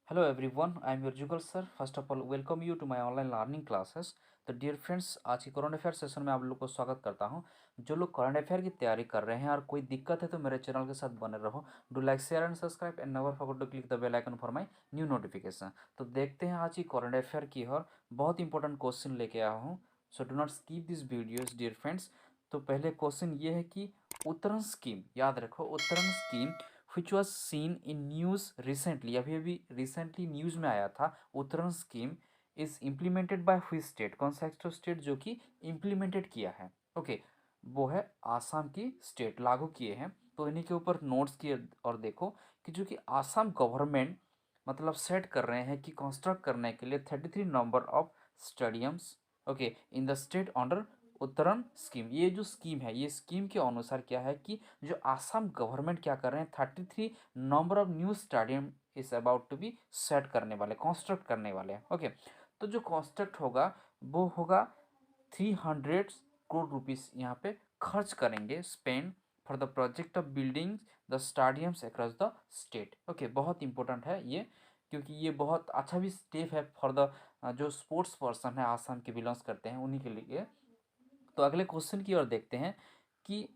Hello everyone, I am your Jugal sir. First of all, welcome you to my online learning classes. तो dear friends, आज की current affair session में आप लोग को स्वागत करता हूं। जो लोग करंट अफेयर की तैयारी कर रहे हैं और कोई दिक्कत है तो मेरे चैनल के साथ बने रहो। Do like share and subscribe and never forget to click the bell icon for my new notification. तो देखते हैं आज की करंट अफेयर की और बहुत इंपॉर्टेंट क्वेश्चन लेके आया हूँ। So do not skip this videos dear friends. तो पहले क्वेश्चन ये है कि उत्तरण स्कीम, याद रखो उत्तरण scheme which was seen in news recently, अभी अभी रिसेंटली न्यूज़ में आया था। Uttaran scheme is implemented by which state, कौन सा एक्स्ट्रा स्टेट जो कि इम्प्लीमेंटेड किया है। ओके वो है आसाम की स्टेट, लागू किए हैं। तो इन्हीं के ऊपर नोट्स किए और देखो कि जो कि आसाम गवर्नमेंट मतलब सेट कर रहे हैं कि कंस्ट्रक्ट करने के लिए 33 number of stadiums okay in the state under Uttaran scheme. ये जो स्कीम है, ये स्कीम के अनुसार क्या है कि जो आसाम गवर्नमेंट क्या कर रहे हैं, 33 number of new stadium is about to be set करने वाले, कंस्ट्रक्ट करने वाले हैं। ओके तो जो कंस्ट्रक्ट होगा वो होगा 300 करोड़ रुपीस यहाँ पे खर्च करेंगे, spend for the project of building the stadiums across the state. Okay बहुत इंपॉर्टेंट है ये, क्योंकि ये बहुत अच्छा भी स्टेप है फॉर द जो स्पोर्ट्स पर्सन है आसाम के बिलोंग्स करते हैं उन्हीं के लिए। तो अगले क्वेश्चन की ओर देखते हैं कि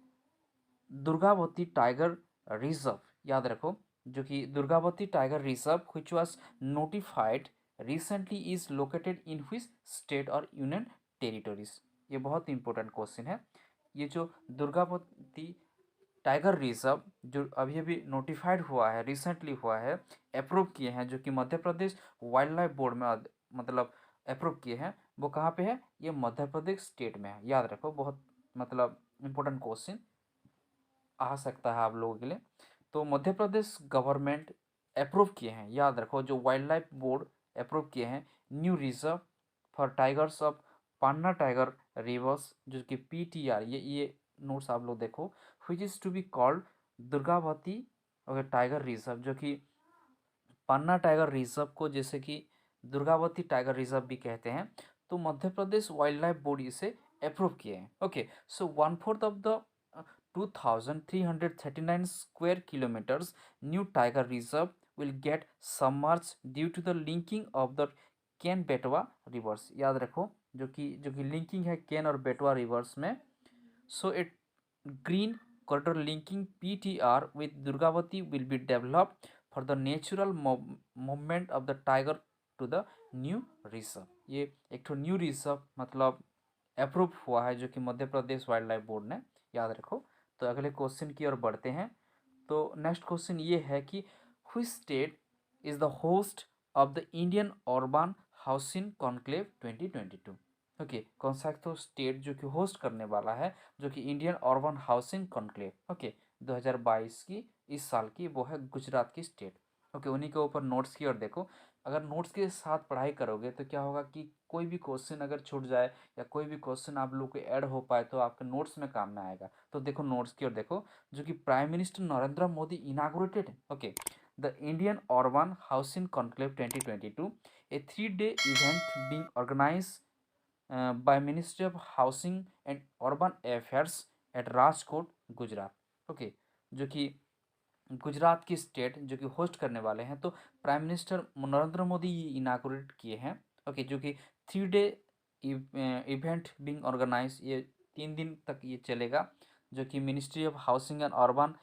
दुर्गावती टाइगर रिजर्व, याद रखो जो कि Durgavati tiger reserve which was notified recently is located in which state और यूनियन टेरिटरीज। ये बहुत इंपॉर्टेंट क्वेश्चन है। ये जो दुर्गावती टाइगर रिजर्व जो अभी अभी नोटिफाइड हुआ है, रिसेंटली हुआ है, अप्रूव किए हैं, जो कि Madhya Pradesh wild life board में मतलब अप्रूव किए हैं, वो कहाँ पे है, ये मध्य प्रदेश स्टेट में है। याद रखो बहुत मतलब इंपॉर्टेंट क्वेश्चन आ सकता है आप लोगों के लिए। तो मध्य प्रदेश गवर्नमेंट अप्रूव किए हैं, याद रखो जो वाइल्ड लाइफ बोर्ड अप्रूव किए हैं new reserve for tigers of Panna tiger reserves, जो कि PTR, ये नोट्स आप लोग देखो, which is to be called Durgavati okay tiger reserve, जो कि पन्ना टाइगर रिजर्व को जैसे कि दुर्गावती टाइगर रिजर्व भी कहते हैं। तो Madhya Pradesh wild life board इसे अप्रूव किए हैं। Okay so 1/4 of the 2339 square kilometres new tiger reserve will get submerged due to the linking of the केन बेटवा रिवर्स। याद रखो जो कि लिंकिंग है केन और बेटवा रिवर्स में। So it green corridor linking PTR with Durgavati will be developed for the natural movement of the tiger to the new reserve। ये एक तो न्यू रिजर्व मतलब अप्रूव हुआ है जो कि Madhya Pradesh wild life board ने, याद रखो। तो अगले क्वेश्चन की ओर बढ़ते हैं। तो नेक्स्ट क्वेश्चन ये है कि which state is the host of the Indian urban housing conclave 2022। Okay कौन सा तो स्टेट जो कि होस्ट करने वाला है जो कि Indian urban housing conclave okay 2022 की, इस साल की, वो है गुजरात की स्टेट। ओके उन्हीं के ऊपर नोट्स की ओर देखो। अगर नोट्स के साथ पढ़ाई करोगे तो क्या होगा कि कोई भी क्वेश्चन अगर छूट जाए या कोई भी क्वेश्चन आप लोग को ऐड हो पाए तो आपके नोट्स में काम में आएगा। तो देखो नोट्स की ओर देखो, जो कि prime minister Narendra Modi inaugurated okay the Indian urban housing conclave 2022, a 3-day event being organized by Ministry of Housing and Urban Affairs at Rajkot Gujarat. Okay जो कि गुजरात की स्टेट जो कि होस्ट करने वाले हैं, तो प्राइम मिनिस्टर नरेंद्र मोदी ये इनागोरेट किए हैं। ओके जो कि 3-डे इवेंट बिंग ऑर्गेनाइज, ये 3 दिन तक ये चलेगा, जो कि ministry of housing and urban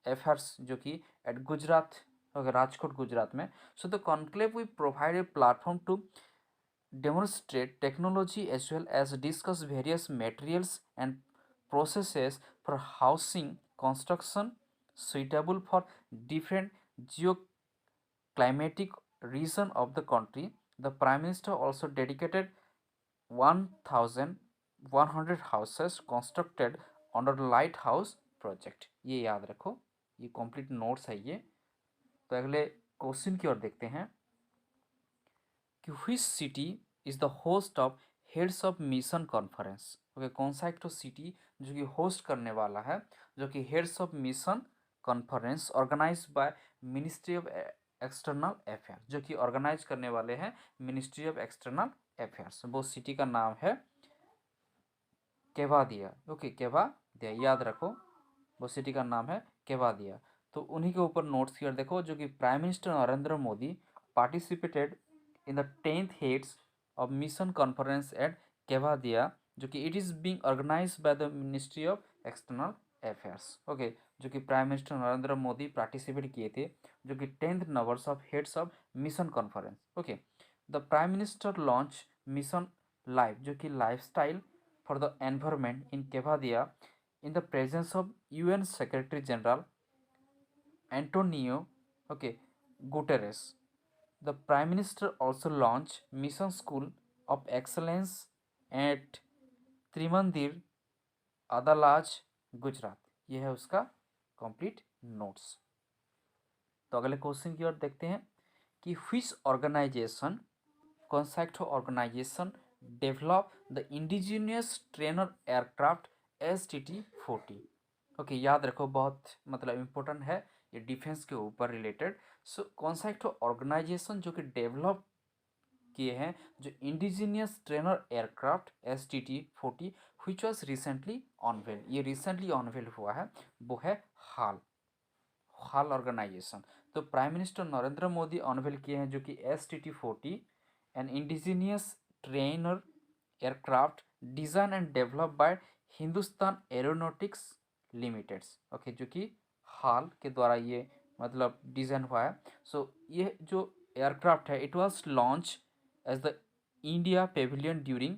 affairs जो कि एट गुजरात ओके राजकोट गुजरात में। So the conclave we provide a platform to demonstrate technology as well as discuss various materials and processes for housing construction suitable for different geoclimatic region of the country. The Prime Minister also dedicated 1100 houses constructed under lighthouse project। ये याद रखो, ये complete notes है ये। तो अगले question की ओर देखते हैं कि which city is the host of heads of mission conference. Okay कौन सा एक तो सिटी जो कि होस्ट करने वाला है जो कि heads of mission conference organise by ministry of external affair, जो कि ऑर्गेनाइज करने वाले हैं मिनिस्ट्री ऑफ एक्सटर्नल अफेयर्स। वो सिटी का नाम है केवादिया। ओके केवादिया याद रखो, वो सिटी का नाम है केवादिया। तो उन्हीं के ऊपर नोट्स की ओर देखो, जो कि prime minister Narendra Modi participated in the 10th heads of mission conference at Kevadia, जो कि it is being organised by the ministry of external affairs. Okay, जो कि prime minister Narendra Modi participate किए थे, जो कि 10th numbers of heads of mission conference. Okay, the prime minister launch mission life, जो कि lifestyle for the environment in Kevadia in the presence of UN Secretary General Antonio, okay, Guterres. The Prime Minister also launched Mission School of Excellence at Trimandir, Adalaj, Gujarat. यह है उसका complete notes. तो अगले question की ओर देखते हैं कि व्हिच ऑर्गेनाइजेशन, कौन सा एक organisation develop the indigenous trainer aircraft STT-40। Okay, याद रखो, बहुत मतलब इम्पोर्टेंट है, ये डिफेंस के ऊपर रिलेटेड। सो कौन सा एक ऑर्गेनाइजेशन जो कि डेवलप किए हैं जो indigenous trainer aircraft STT-40 which was recently unveil, ये रिसेंटली ऑनवेल हुआ है, वो है हाल हाल ऑर्गेनाइजेशन। तो prime minister Narendra Modi unveil किए हैं जो कि STT-40 an indigenous trainer aircraft design and develop by Hindustan Aeronautics Limiteds. Okay, जो कि हाल के द्वारा ये मतलब डिज़ाइन हुआ है। सो ये जो एयरक्राफ्ट है, it was launch as the India pavilion during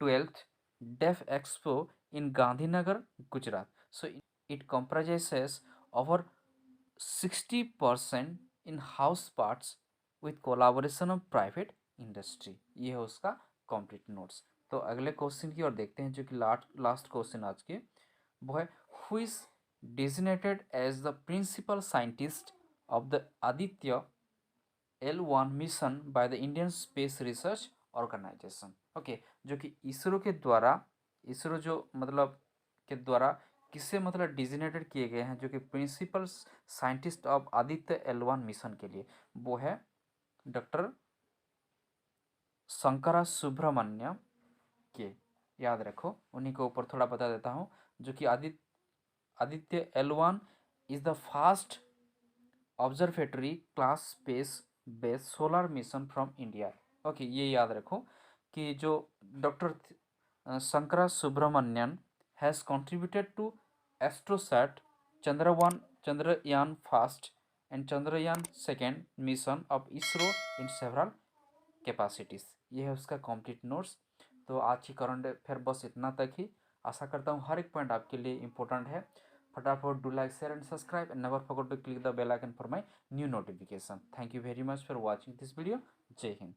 12th def expo in Gandhinagar, Gujarat. So it comprises over 60% in house parts with collaboration of private industry. ये है उसका कंप्लीट नोट्स। तो अगले क्वेश्चन की ओर देखते हैं, जो कि लास्ट क्वेश्चन आज के, वो है who is designated as the principal scientist of the Aditya L1 mission by the Indian space research organisation. Okay, जो कि इसरो के द्वारा, इसरो जो मतलब के द्वारा किससे मतलब डिजिग्नेटेड किए गए हैं जो कि principal scientist of Aditya L1 mission के लिए, वो है डॉक्टर शंकरा सुब्रमण्यम के। याद रखो, उन्हीं के ऊपर थोड़ा बता देता हूँ, जो कि Aditya L1 is the fast observatory class space based solar mission from India. Okay, ये याद रखो कि जो doctor Shankara Subramanian has contributed to Astrosat Chandrayaan first and Chandrayaan second mission of ISRO in several capacities. ये है उसका कंप्लीट नोट्स। तो आज की करंट अफेयर बस इतना तक ही। आशा करता हूँ हर एक पॉइंट आपके लिए इंपॉर्टेंट है। फटाफट do like, share and subscribe and never forget to click the bell icon for my new notification. Thank you very much for watching this video. जय हिंद।